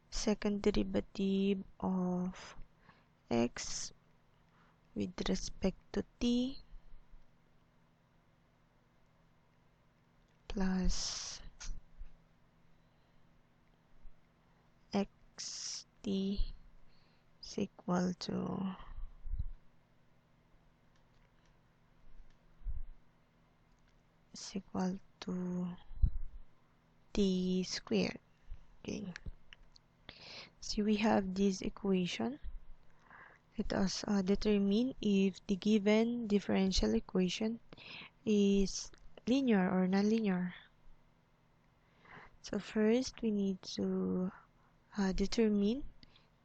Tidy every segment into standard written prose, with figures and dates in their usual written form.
second derivative of x with respect to t plus xt is equal to t squared. Okay, so we have this equation. Let us determine if the given differential equation is linear or nonlinear. So first we need to determine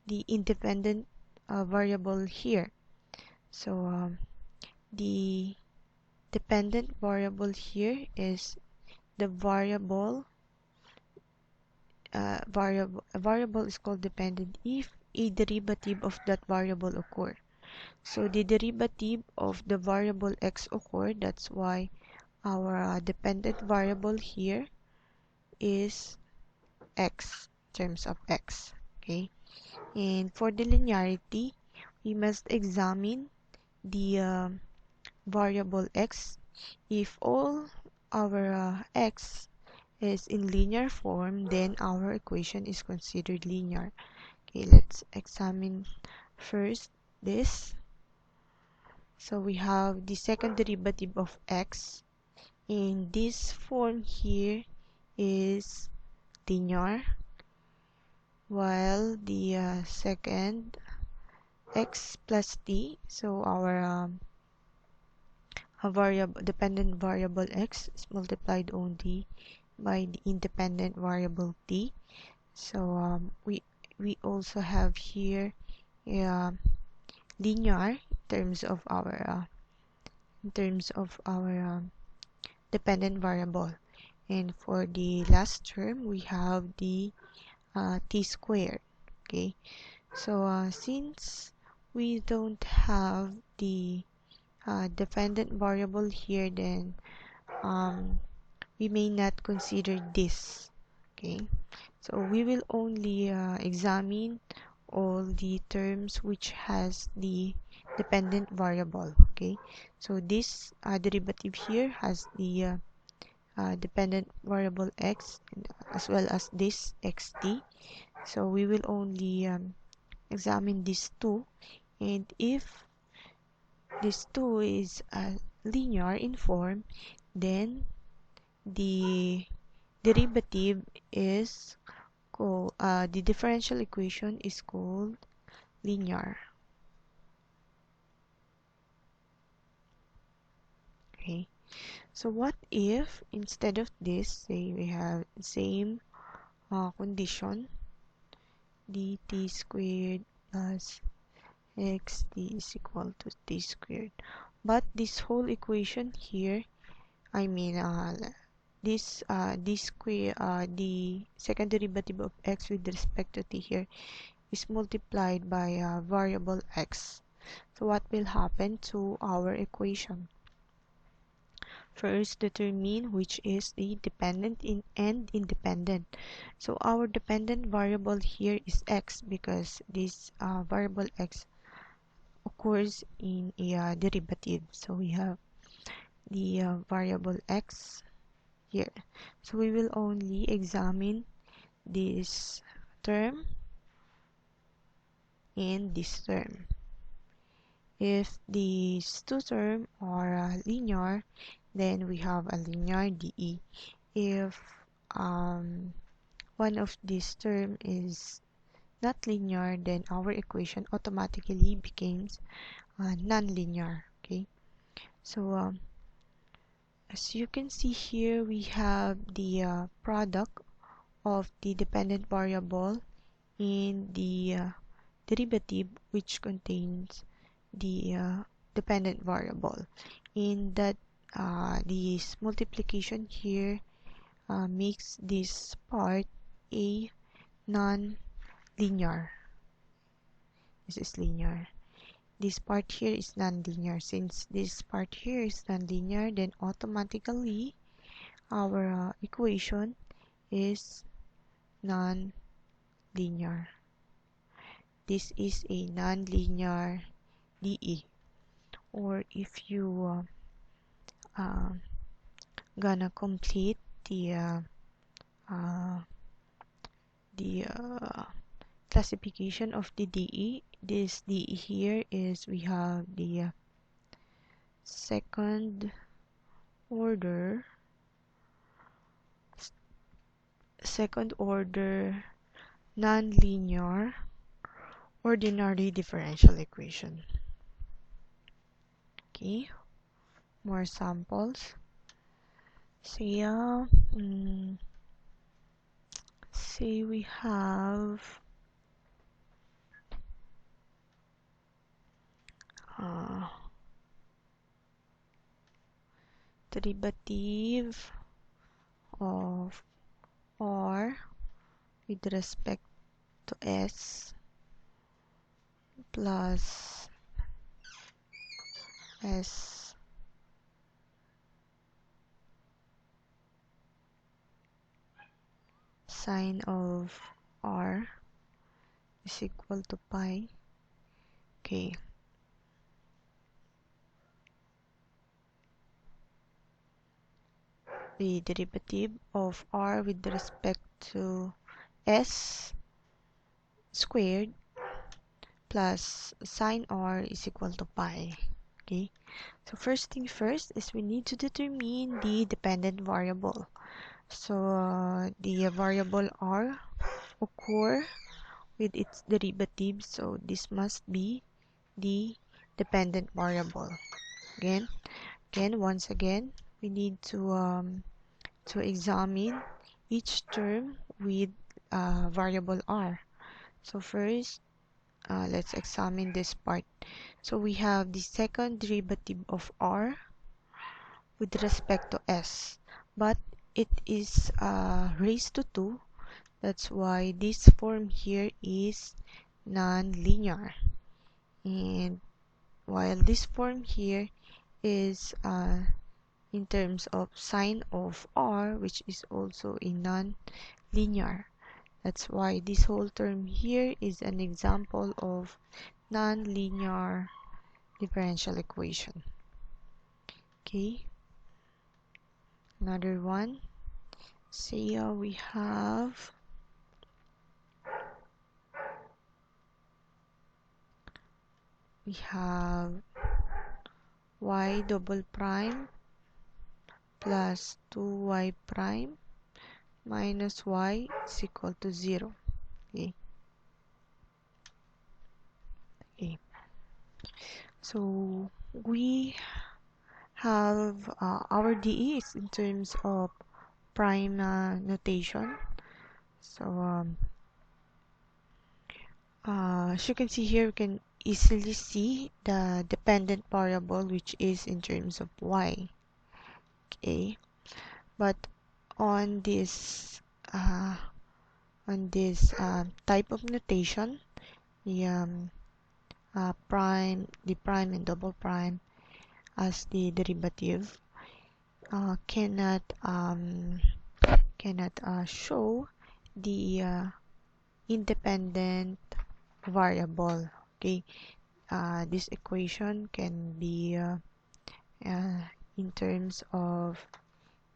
the independent variable here. So the dependent variable here is the variable. A variable is called dependent if a derivative of that variable occur. So the derivative of the variable x occur. That's why our dependent variable here is x, in terms of x. Okay, and for the linearity, we must examine the variable x. If all our x is in linear form, then our equation is considered linear. Okay, let's examine first this. So we have the second derivative of x, and this form here is linear, while the second x plus t, so our dependent variable x is multiplied only by the independent variable t. So we also have here linear in terms of our dependent variable, and for the last term we have the t squared. Okay, so since we don't have the dependent variable here, then we may not consider this. Okay, so we will only examine all the terms which has the dependent variable. Okay, so this derivative here has the dependent variable x, as well as this xt. So we will only examine these two, and if this two is linear in form, then the derivative is called the differential equation is called linear. Okay, so what if instead of this, say we have same condition, dt squared plus xt is equal to t squared, but this whole equation here, I mean this square, the second derivative of x with respect to t here is multiplied by variable x. So what will happen to our equation? First, determine which is the dependent and independent. So our dependent variable here is x, because this variable x occurs in a derivative. So we have the variable x here. So we will only examine this term and this term. If these two terms are linear, then we have a linear dE. If one of these terms is not linear, then our equation automatically becomes non-linear. Okay, so as you can see here, we have the product of the dependent variable in the derivative, which contains the dependent variable, in that this multiplication here makes this part a non-linear. This is linear. This part here is non-linear. Since this part here is non-linear, then automatically our equation is non-linear. linear. This is a non-linear DE. Or if you gonna complete uh, the classification of the DE, this DE here is we have the second order non-linear ordinary differential equation. Okay, more samples. Say say we have derivative of R with respect to S plus S sine of R is equal to pi. Okay. The derivative of R with respect to S squared plus sine R is equal to pi. Okay. So first thing first is we need to determine the dependent variable. So the variable R occur with its derivative, so this must be the dependent variable. Once again, we need to examine each term with variable R. So first, let's examine this part. So we have the second derivative of R with respect to S, but it is raised to 2. That's why this form here is non-linear. And while this form here is in terms of sine of R, which is also a non-linear. That's why this whole term here is an example of non-linear differential equation. Okay, another one. Say we have y double prime plus 2y prime minus y is equal to 0. Okay. So we have our DE is in terms of prime notation. So as you can see here, we can easily see the dependent variable, which is in terms of y. Okay, but on this type of notation, the prime and double prime as the derivative cannot show the independent variable. Okay, this equation can be in terms of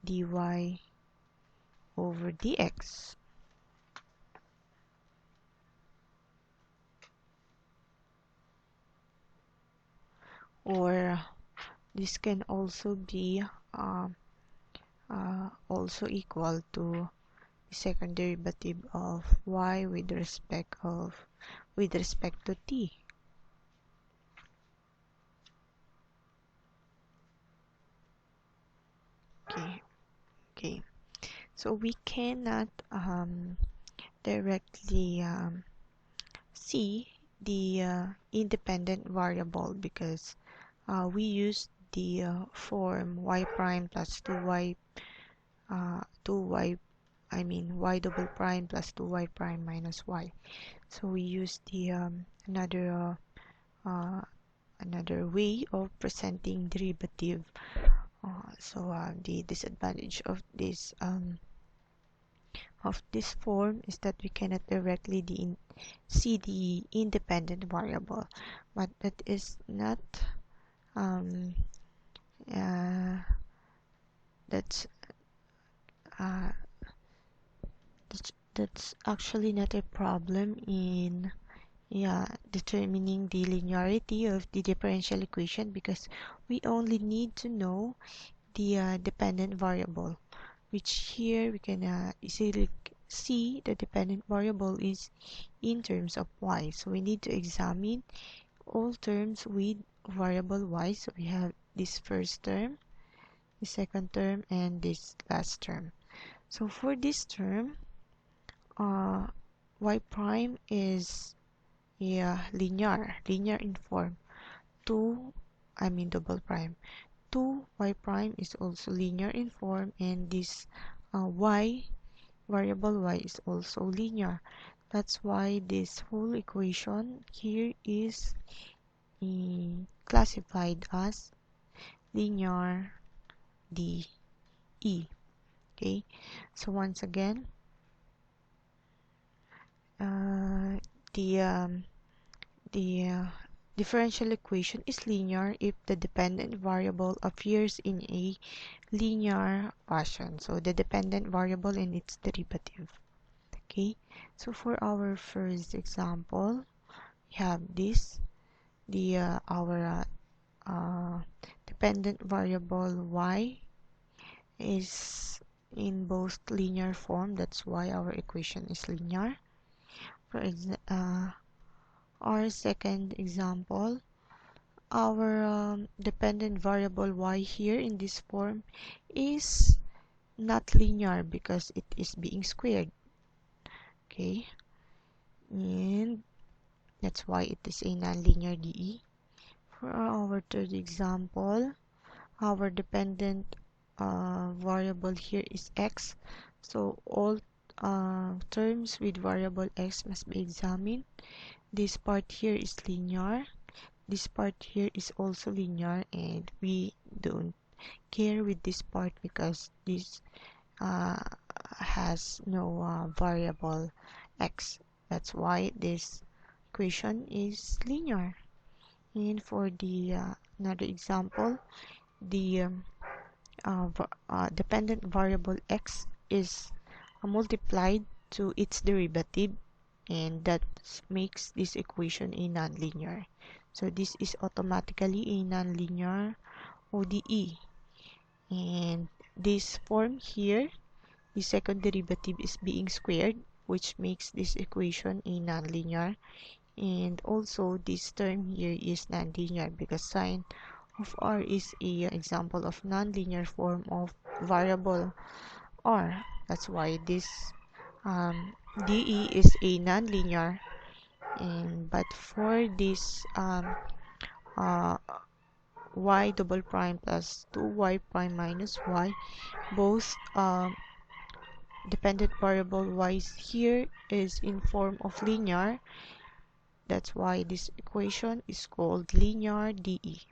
dy over dx. Or this can also be also equal to the second derivative of y with respect to t. Okay. So we cannot directly see the independent variable because we use the form y prime plus 2y y double prime plus 2y prime minus y. So we use the another way of presenting derivative. So the disadvantage of this of this form is that we cannot directly see the independent variable, but that is not um, uh, that's uh, that's actually not a problem in determining the linearity of the differential equation, because we only need to know the dependent variable, which here we can easily see the dependent variable is in terms of y. So we need to examine all terms with variable y. So we have this first term, the second term, and this last term. So for this term, y prime is linear in form. 2, I mean double prime. 2 y prime is also linear in form, and this variable y is also linear. That's why this whole equation here is classified as linear DE. Okay, so once again, the differential equation is linear if the dependent variable appears in a linear fashion. So the dependent variable and its derivative. Okay, so for our first example, we have this, our dependent variable y is in both linear form. That's why our equation is linear. For our second example, our dependent variable y here in this form is not linear because it is being squared. Okay, and that's why it is a nonlinear DE. For our third example, our dependent variable here is x. So all terms with variable x must be examined. This part here is linear. This part here is also linear, and we don't care with this part because this has no variable x. That's why this equation is linear. And for the another example, the dependent variable x is multiplied to its derivative, and that makes this equation a nonlinear. So this is automatically a nonlinear ODE. And this form here, the second derivative is being squared, which makes this equation a nonlinear. And also this term here is nonlinear because sine of r is a example of nonlinear form of variable r. That's why this DE is a nonlinear. And but for this y double prime plus 2y prime minus y, both dependent variable y here is in form of linear. That's why this equation is called linear DE.